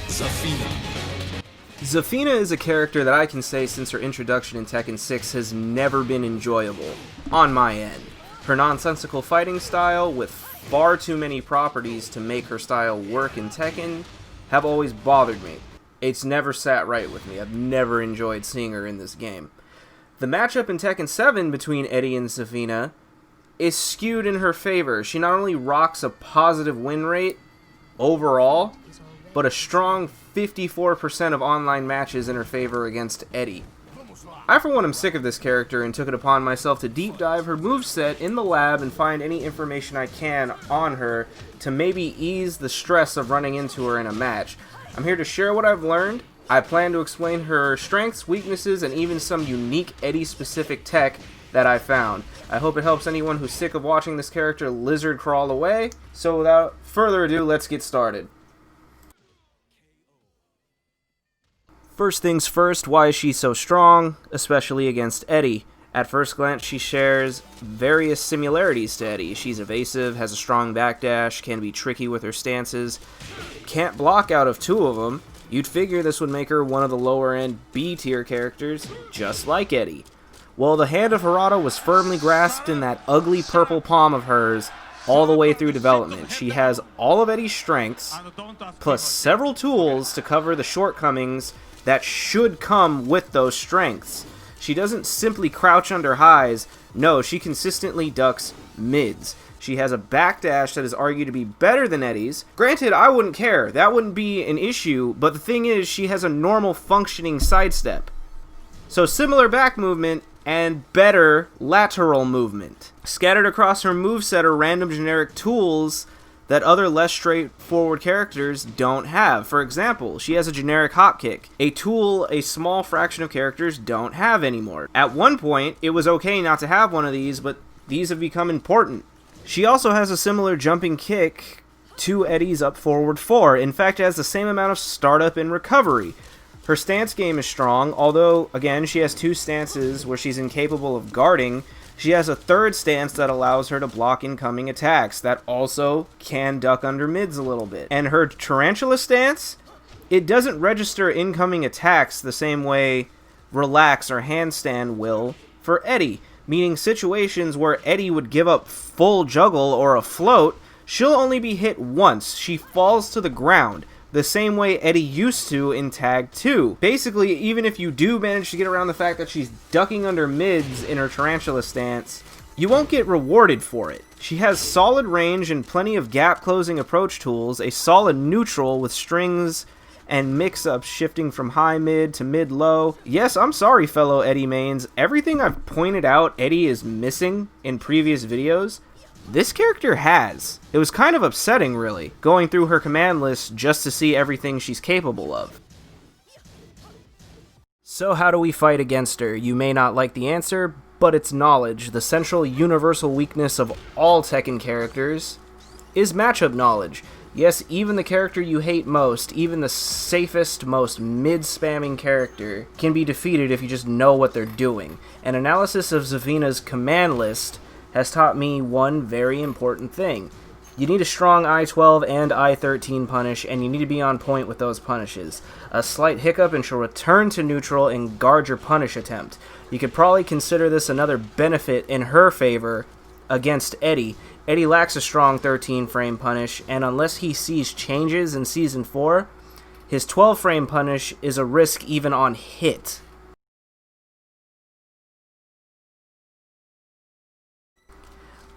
Zafina. Zafina is a character that I can say since her introduction in Tekken 6 has never been enjoyable, on my end. Her nonsensical fighting style, with far too many properties to make her style work in Tekken, have always bothered me. It's never sat right with me. I've never enjoyed seeing her in this game. The matchup in Tekken 7 between Eddy and Zafina is skewed in her favor. She not only rocks a positive win rate overall, but a strong 54% of online matches in her favor against Eddy. I for one am sick of this character and took it upon myself to deep dive her moveset in the lab and find any information I can on her to maybe ease the stress of running into her in a match. I'm here to share what I've learned. I plan to explain her strengths, weaknesses, and even some unique Eddy-specific tech that I found. I hope it helps anyone who's sick of watching this character lizard crawl away. So without further ado, let's get started. First things first, why is she so strong, especially against Eddy? At first glance, she shares various similarities to Eddy. She's evasive, has a strong backdash, can be tricky with her stances, can't block out of two of them. You'd figure this would make her one of the lower-end B-tier characters, just like Eddy. Well, the hand of Harada was firmly grasped in that ugly purple palm of hers all the way through development. She has all of Eddy's strengths, plus several tools to cover the shortcomings that should come with those strengths. She doesn't simply crouch under highs, no, she consistently ducks mids. She has a backdash that is argued to be better than Eddy's. Granted, I wouldn't care, that wouldn't be an issue, but the thing is, she has a normal functioning sidestep. So similar back movement and better lateral movement. Scattered across her moveset are random generic tools that other less straightforward characters don't have. For example, she has a generic hop kick, a tool a small fraction of characters don't have anymore. At one point, it was okay not to have one of these, but these have become important. She also has a similar jumping kick to Eddy's up forward 4. In fact, it has the same amount of startup and recovery. Her stance game is strong, although, again, she has two stances where she's incapable of guarding. She has a third stance that allows her to block incoming attacks that also can duck under mids a little bit. And her Tarantula Stance, it doesn't register incoming attacks the same way Relax or Handstand will for Eddy, meaning situations where Eddy would give up full juggle or a float, she'll only be hit once. She falls to the ground, the same way Eddy used to in Tag 2. Basically, even if you do manage to get around the fact that she's ducking under mids in her Tarantula stance, you won't get rewarded for it. She has solid range and plenty of gap-closing approach tools, a solid neutral with strings and mix-ups shifting from high-mid to mid-low. Yes, I'm sorry, fellow Eddy mains. Everything I've pointed out Eddy is missing in previous videos, this character has. It was kind of upsetting, really, going through her command list just to see everything she's capable of. So how do we fight against her? You may not like the answer, but it's knowledge. The central universal weakness of all Tekken characters is matchup knowledge. Yes, even the character you hate most, even the safest, most mid-spamming character, can be defeated if you just know what they're doing. An analysis of Zafina's command list has taught me one very important thing. You need a strong I-12 and I-13 punish, and you need to be on point with those punishes. A slight hiccup and she'll return to neutral and guard your punish attempt. You could probably consider this another benefit in her favor against Eddy. Eddy lacks a strong 13-frame punish, and unless he sees changes in Season 4, his 12-frame punish is a risk even on hit.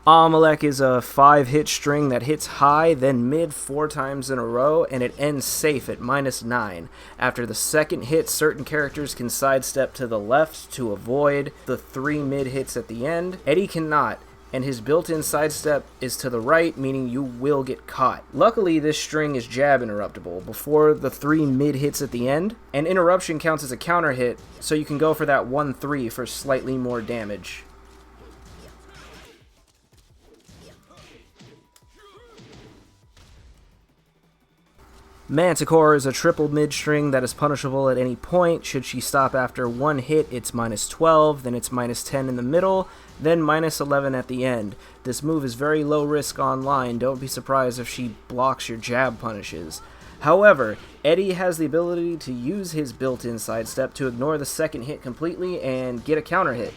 Amalek is a 5-hit string that hits high, then mid 4 times in a row, and it ends safe at -9. After the second hit, certain characters can sidestep to the left to avoid the 3 mid hits at the end. Eddy cannot, and his built-in sidestep is to the right, meaning you will get caught. Luckily, this string is jab interruptible before the 3 mid hits at the end, and interruption counts as a counter hit, so you can go for that 1-3 for slightly more damage. Manticore is a triple mid-string that is punishable at any point. Should she stop after 1 hit, it's -12, then it's -10 in the middle, then -11 at the end. This move is very low risk online. Don't be surprised if she blocks your jab punishes. However, Eddy has the ability to use his built-in sidestep to ignore the second hit completely and get a counter hit.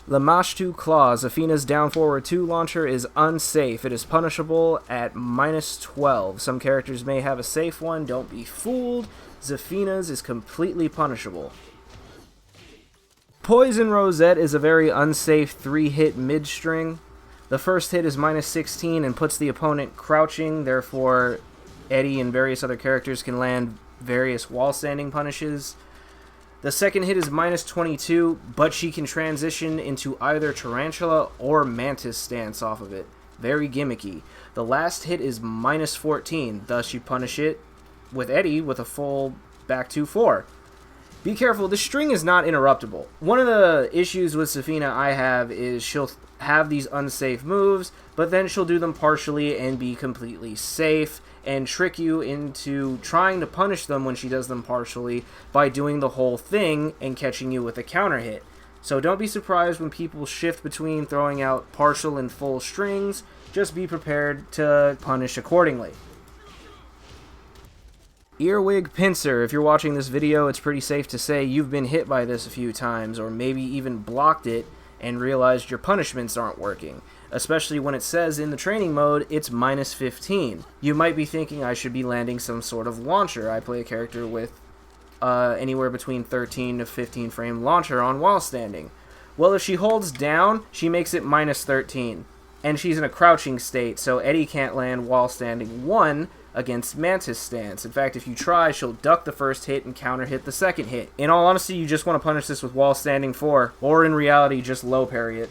Lamashtu Claw, Zafina's down forward 2 launcher, is unsafe. It is punishable at -12. Some characters may have a safe one, don't be fooled. Zafina's is completely punishable. Poison Rosette is a very unsafe 3-hit mid-string. The first hit is -16 and puts the opponent crouching, therefore Eddy and various other characters can land various wall standing punishes. The second hit is -22, but she can transition into either Tarantula or Mantis Stance off of it. Very gimmicky. The last hit is -14, thus you punish it with Eddy with a full back 2-4. Be careful, the string is not interruptible. One of the issues with Zafina I have is she'll have these unsafe moves, but then she'll do them partially and be completely safe, and trick you into trying to punish them when she does them partially by doing the whole thing and catching you with a counter hit. So don't be surprised when people shift between throwing out partial and full strings. Just be prepared to punish accordingly. Earwig Pincer, if you're watching this video, it's pretty safe to say you've been hit by this a few times, or maybe even blocked it and realized your punishments aren't working. Especially when it says in the training mode it's -15. You might be thinking I should be landing some sort of launcher. I play a character with anywhere between 13 to 15 frame launcher on wall standing. Well, if she holds down, she makes it -13. And she's in a crouching state, so Eddy can't land wall standing 1 against Mantis Stance. In fact, if you try, she'll duck the first hit and counter hit the second hit. In all honesty, you just want to punish this with wall standing 4, or in reality, just low parry it.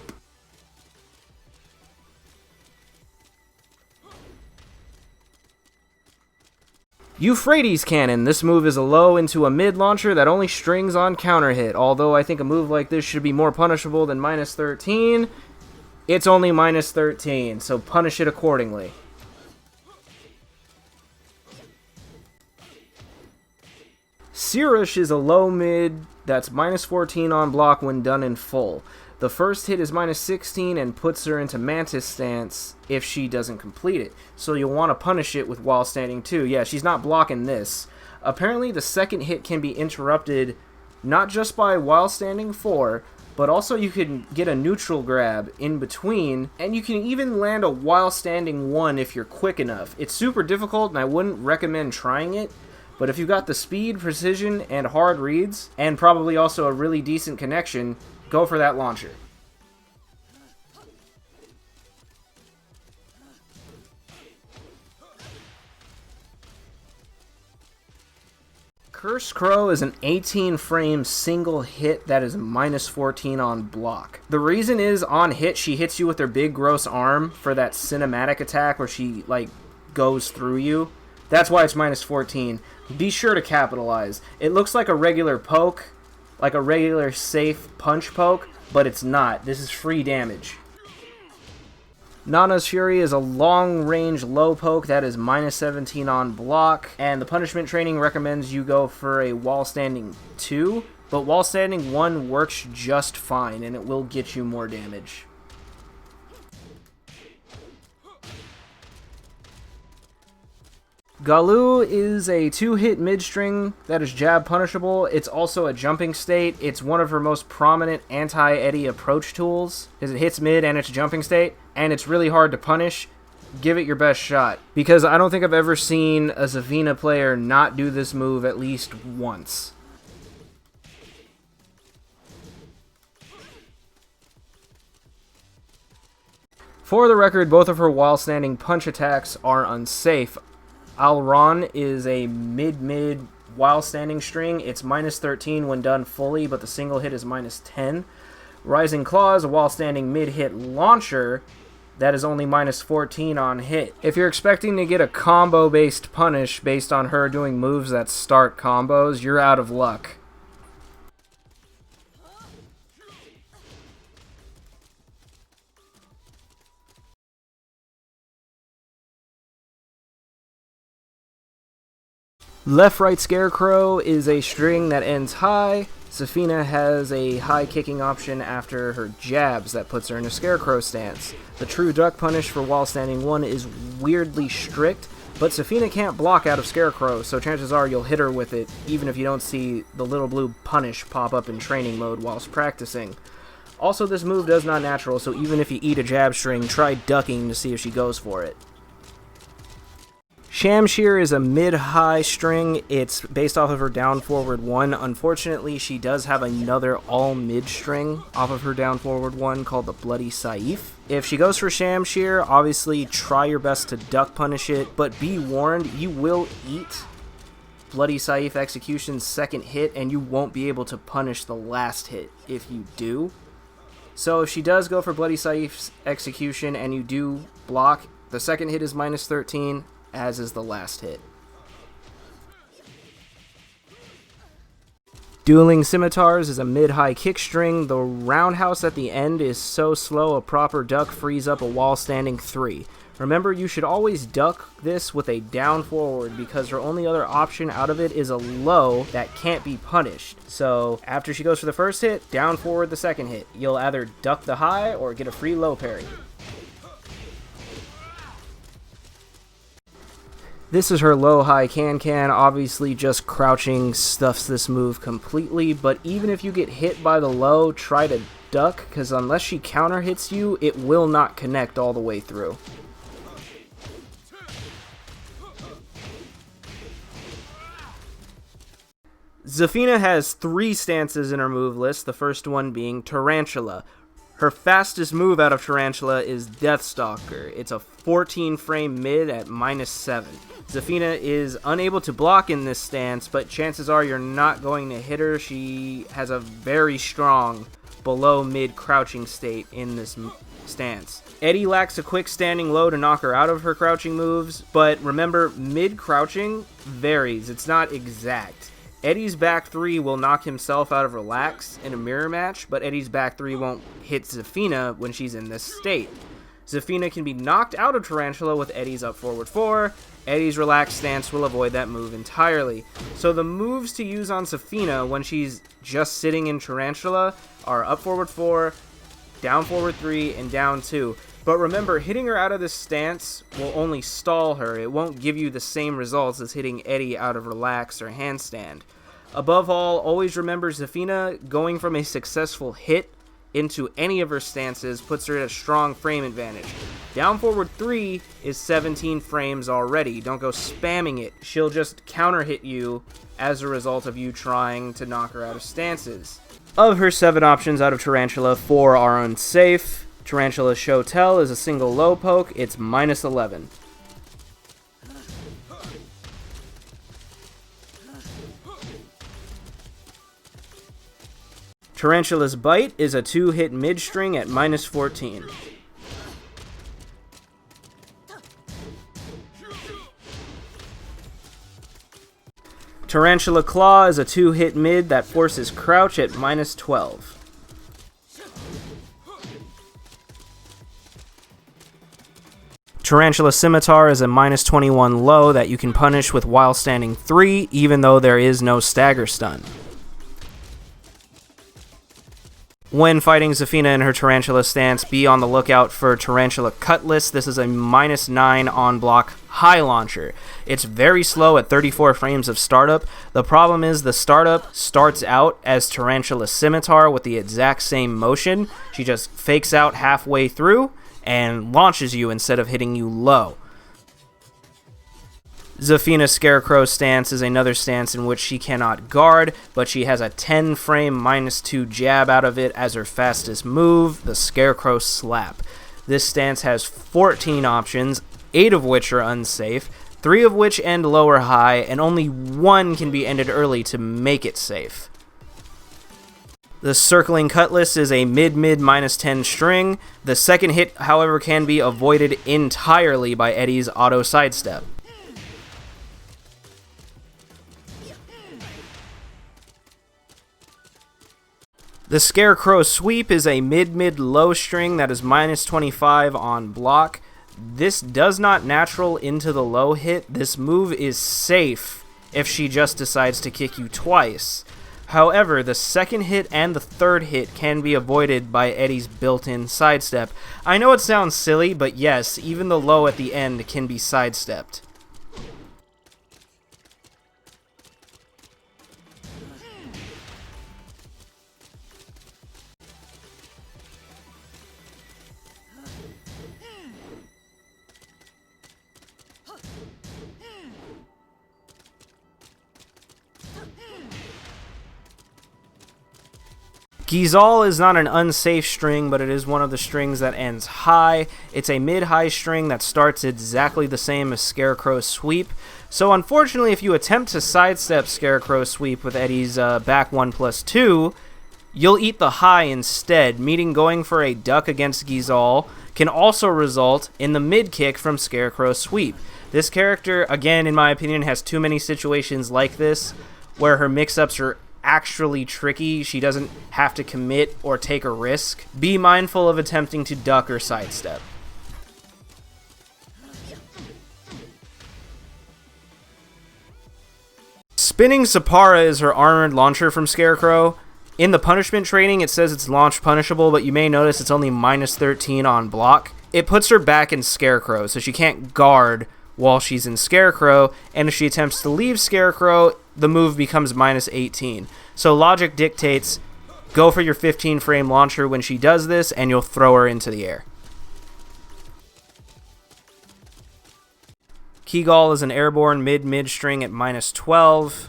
Euphrates Cannon. This move is a low into a mid launcher that only strings on counter hit. Although I think a move like this should be more punishable than -13, it's only -13, so punish it accordingly. Sirush is a low mid that's -14 on block when done in full. The first hit is -16 and puts her into Mantis Stance if she doesn't complete it. So you'll want to punish it with wall standing too. Yeah, she's not blocking this. Apparently the second hit can be interrupted not just by wall standing 4, but also you can get a neutral grab in between, and you can even land a while standing 1 if you're quick enough. It's super difficult and I wouldn't recommend trying it, but if you've got the speed, precision, and hard reads, and probably also a really decent connection, go for that launcher. Curse Crow is an 18 frame single hit that is -14 on block. The reason is on hit she hits you with her big gross arm for that cinematic attack where she like goes through you. That's why it's -14. Be sure to capitalize. It looks like a regular poke, like a regular safe punch poke, but it's not. This is free damage. Nana's Fury is a long-range low poke that is -17 on block, and the punishment training recommends you go for a wall standing 2, but wall standing 1 works just fine, and it will get you more damage. Galu is a 2-hit mid-string that is jab punishable. It's also a jumping state. It's one of her most prominent anti-Eddy approach tools, as it hits mid and it's jumping state, and it's really hard to punish. Give it your best shot, because I don't think I've ever seen a Zafina player not do this move at least once. For the record, both of her while-standing punch attacks are unsafe. Alron is a mid-mid while-standing string. It's -13 when done fully, but the single hit is -10. Rising Claw is a while-standing mid-hit launcher that is only -14 on hit. If you're expecting to get a combo-based punish based on her doing moves that start combos, you're out of luck. Left-right Scarecrow is a string that ends high. Zafina has a high kicking option after her jabs that puts her in a Scarecrow stance. The true duck punish for wall standing 1 is weirdly strict, but Zafina can't block out of Scarecrow, so chances are you'll hit her with it, even if you don't see the little blue punish pop up in training mode whilst practicing. Also, this move does not natural, so even if you eat a jab string, try ducking to see if she goes for it. Shamshir is a mid-high string. It's based off of her down forward 1. Unfortunately, she does have another all-mid string off of her down forward 1 called the Bloody Saif. If she goes for Shamshir, obviously try your best to duck punish it, but be warned, you will eat Bloody Saif Execution's second hit, and you won't be able to punish the last hit if you do. So if she does go for Bloody Saif's Execution and you do block, the second hit is minus 13, as is the last hit. Dueling Scimitars is a mid-high kick string. The roundhouse at the end is so slow a proper duck frees up a wall standing 3. Remember, you should always duck this with a down forward because her only other option out of it is a low that can't be punished. So after she goes for the first hit, down forward the second hit. You'll either duck the high or get a free low parry. This is her low-high can-can. Obviously, just crouching stuffs this move completely, but even if you get hit by the low, try to duck, because unless she counter-hits you, it will not connect all the way through. Zafina has 3 stances in her move list, the first one being Tarantula. Her fastest move out of Tarantula is Deathstalker. It's a 14 frame mid at minus 7. Zafina is unable to block in this stance, but chances are you're not going to hit her. She has a very strong below mid crouching state in this stance. Eddy lacks a quick standing low to knock her out of her crouching moves, but remember, mid crouching varies. It's not exact. Eddy's back 3 will knock himself out of relax in a mirror match, but Eddy's back 3 won't hit Zafina when she's in this state. Zafina can be knocked out of Tarantula with Eddy's up forward 4. Eddy's relaxed stance will avoid that move entirely. So the moves to use on Zafina when she's just sitting in Tarantula are up forward 4, down forward 3, and down 2. But remember, hitting her out of this stance will only stall her. It won't give you the same results as hitting Eddy out of relax or handstand. Above all, always remember Zafina going from a successful hit into any of her stances puts her at a strong frame advantage. Down forward 3 is 17 frames already. Don't go spamming it. She'll just counter hit you as a result of you trying to knock her out of stances. Of her 7 options out of Tarantula, 4 are unsafe. Tarantula Show Tell is a single low poke. It's minus 11. Tarantula's Bite is a 2-hit mid-string at minus 14. Tarantula Claw is a 2-hit mid that forces crouch at minus 12. Tarantula Scimitar is a minus 21 low that you can punish with while standing 3, even though there is no stagger stun. When fighting Zafina in her Tarantula stance, be on the lookout for Tarantula Cutlass. This is a minus 9 on block high launcher. It's very slow at 34 frames of startup. The problem is the startup starts out as Tarantula Scimitar with the exact same motion. She just fakes out halfway through and launches you instead of hitting you low. Zafina's Scarecrow stance is another stance in which she cannot guard, but she has a 10 frame minus 2 jab out of it as her fastest move, the Scarecrow Slap. This stance has 14 options, 8 of which are unsafe, 3 of which end low or high, and only 1 can be ended early to make it safe. The Circling Cutlass is a mid-mid minus 10 string. The second hit, however, can be avoided entirely by Eddy's auto sidestep. The Scarecrow Sweep is a mid-mid-low string that is minus 25 on block. This does not natural into the low hit. This move is safe if she just decides to kick you twice. However, the second hit and the third hit can be avoided by Eddy's built-in sidestep. I know it sounds silly, but yes, even the low at the end can be sidestepped. Gizal is not an unsafe string, but it is one of the strings that ends high. It's a mid-high string that starts exactly the same as Scarecrow Sweep. So unfortunately, if you attempt to sidestep Scarecrow Sweep with Eddy's back 1+2, you'll eat the high instead, meaning going for a duck against Gizal can also result in the mid-kick from Scarecrow Sweep. This character, again, in my opinion, has too many situations like this, where her mix-ups are actually tricky. She doesn't have to commit or take a risk. Be mindful of attempting to duck or sidestep. Spinning Sapara is her armored launcher from Scarecrow. In the punishment training, it says it's launch punishable, but you may notice it's only -13 on block. It puts her back in Scarecrow, so she can't guard while she's in Scarecrow, and if she attempts to leave Scarecrow, the move becomes -18. So logic dictates, go for your 15 frame launcher when she does this, and you'll throw her into the air. Keygal is an airborne mid string at -12.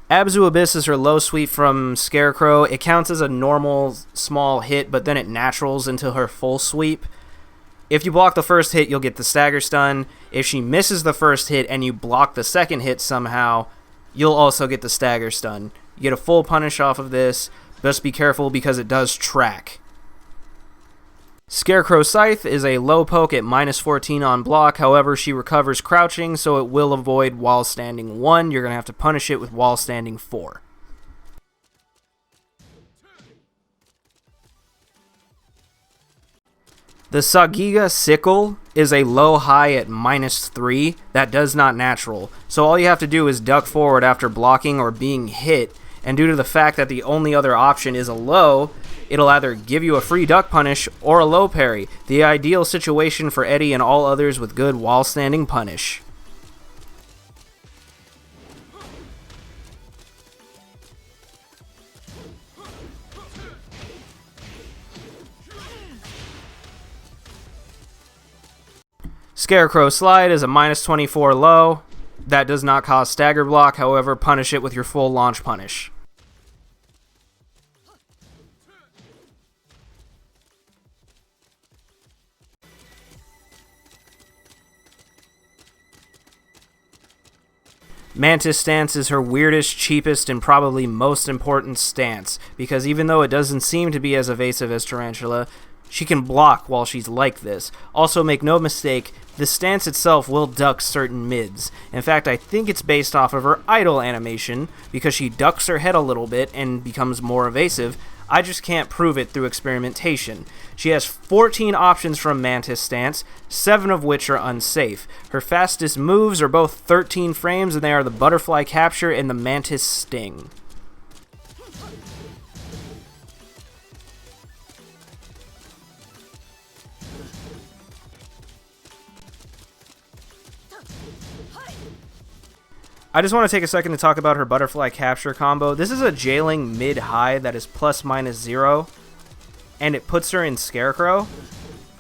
Abzu Abyss is her low sweep from Scarecrow. It counts as a normal small hit, but then it naturals into her full sweep. If you block the first hit, you'll get the stagger stun. If she misses the first hit and you block the second hit somehow, you'll also get the stagger stun. You get a full punish off of this. Just be careful because it does track. Scarecrow Scythe is a low poke at -14 on block. However, she recovers crouching, so it will avoid while standing 1. You're going to have to punish it with while standing 4. The Sagiga Sickle is a low-high at -3 that does not natural. So all you have to do is duck forward after blocking or being hit, and due to the fact that the only other option is a low, it'll either give you a free duck punish or a low parry. The ideal situation for Eddy and all others with good while standing punish. Scarecrow Slide is a -24 low. That does not cause stagger block, however, punish it with your full launch punish. Mantis Stance is her weirdest, cheapest, and probably most important stance, because even though it doesn't seem to be as evasive as Tarantula, she can block while she's like this. Also, make no mistake, the stance itself will duck certain mids. In fact, I think it's based off of her idle animation, because she ducks her head a little bit and becomes more evasive. I just can't prove it through experimentation. She has 14 options from Mantis Stance, 7 of which are unsafe. Her fastest moves are both 13 frames, and they are the Butterfly Capture and the Mantis Sting. I just want to take a second to talk about her Butterfly Capture combo. This is a jailing mid-high that is +/-0, and it puts her in Scarecrow,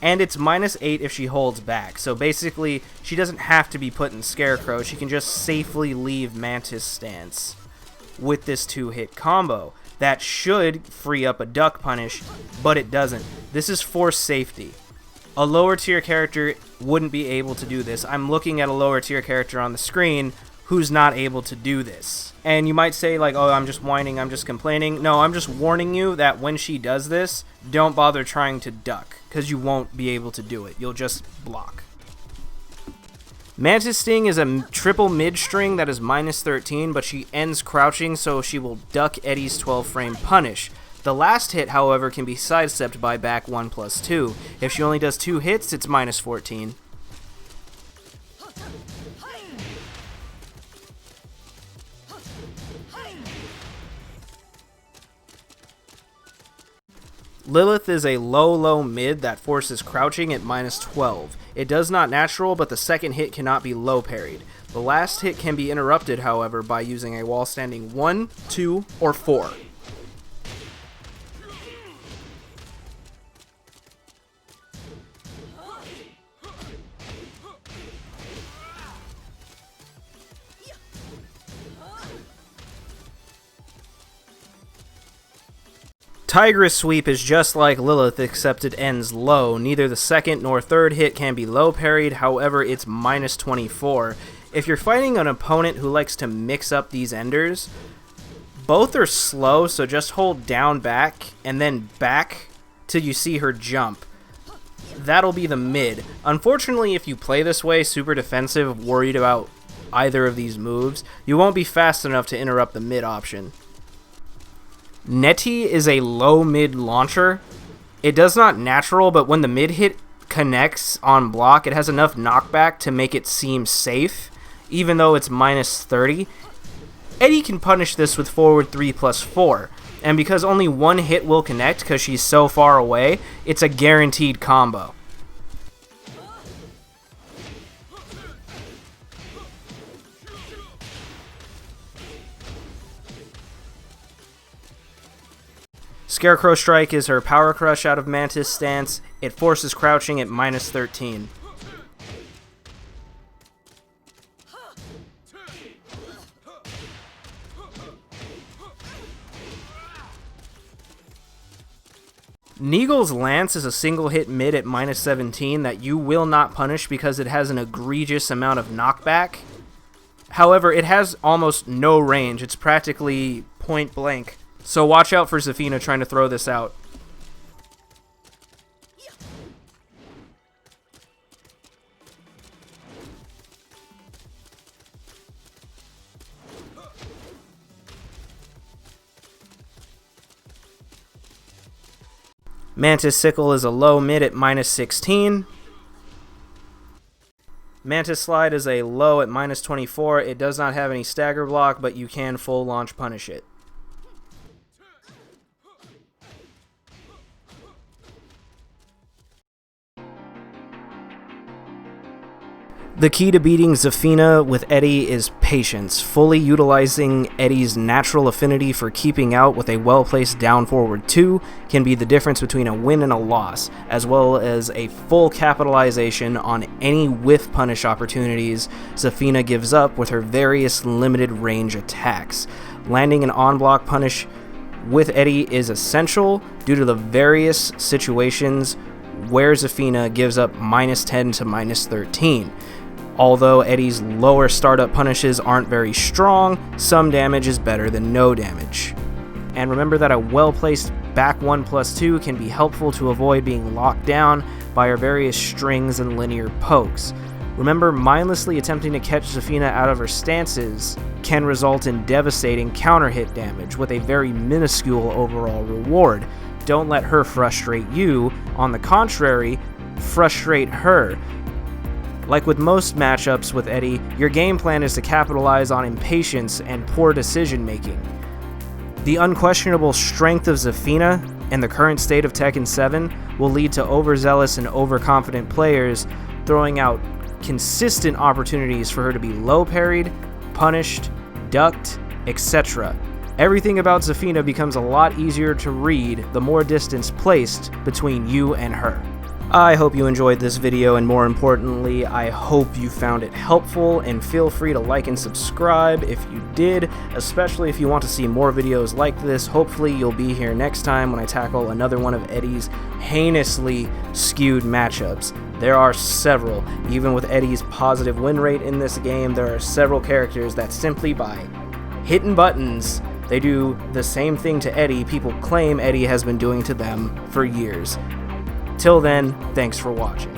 and it's -8 if she holds back. So basically, she doesn't have to be put in Scarecrow. She can just safely leave Mantis Stance with this 2-hit combo. That should free up a duck punish, but it doesn't. This is for safety. A lower tier character wouldn't be able to do this. I'm looking at a lower tier character on the screen who's not able to do this. And you might say, like, oh, I'm just whining, I'm just complaining. No, I'm just warning you that when she does this, don't bother trying to duck, because you won't be able to do it. You'll just block. Mantis Sting is a triple mid-string that is -13, but she ends crouching, so she will duck Eddy's 12-frame punish. The last hit, however, can be sidestepped by back 1+2. If she only does 2 hits, it's -14. Lilith is a low mid that forces crouching at -12. It does not natural, but the second hit cannot be low parried. The last hit can be interrupted, however, by using a wall standing 1, 2, or 4. Tigress Sweep is just like Lilith, except it ends low. Neither the second nor third hit can be low parried, however it's -24. If you're fighting an opponent who likes to mix up these enders, both are slow, so just hold down back, and then back till you see her jump. That'll be the mid. Unfortunately, if you play this way, super defensive, worried about either of these moves, you won't be fast enough to interrupt the mid option. Netty is a low mid launcher. It does not natural, but when the mid hit connects on block, it has enough knockback to make it seem safe, even though it's -30. Eddy can punish this with forward 3+4, and because only one hit will connect because she's so far away, it's a guaranteed combo. Scarecrow Strike is her power crush out of Mantis stance. It forces crouching at -13. Neagle's Lance is a single hit mid at -17 that you will not punish because it has an egregious amount of knockback. However, it has almost no range. It's practically point blank. So watch out for Zafina trying to throw this out. Mantis Sickle is a low mid at -16. Mantis Slide is a low at -24. It does not have any stagger block, but you can full launch punish it. The key to beating Zafina with Eddy is patience. Fully utilizing Eddy's natural affinity for keeping out with a well-placed down forward 2 can be the difference between a win and a loss, as well as a full capitalization on any whiff punish opportunities Zafina gives up with her various limited range attacks. Landing an on-block punish with Eddy is essential due to the various situations where Zafina gives up -10 to -13. Although Eddy's lower startup punishes aren't very strong, some damage is better than no damage. And remember that a well-placed back 1+2 can be helpful to avoid being locked down by our various strings and linear pokes. Remember, mindlessly attempting to catch Zafina out of her stances can result in devastating counter hit damage with a very minuscule overall reward. Don't let her frustrate you. On the contrary, frustrate her. Like with most matchups with Eddy, your game plan is to capitalize on impatience and poor decision making. The unquestionable strength of Zafina and the current state of Tekken 7 will lead to overzealous and overconfident players throwing out consistent opportunities for her to be low parried, punished, ducked, etc. Everything about Zafina becomes a lot easier to read the more distance placed between you and her. I hope you enjoyed this video, and more importantly, I hope you found it helpful, and feel free to like and subscribe if you did, especially if you want to see more videos like this. Hopefully you'll be here next time when I tackle another one of Eddy's heinously skewed matchups. There are several. Even with Eddy's positive win rate in this game, there are several characters that simply by hitting buttons, they do the same thing to Eddy people claim Eddy has been doing to them for years. Till then, thanks for watching.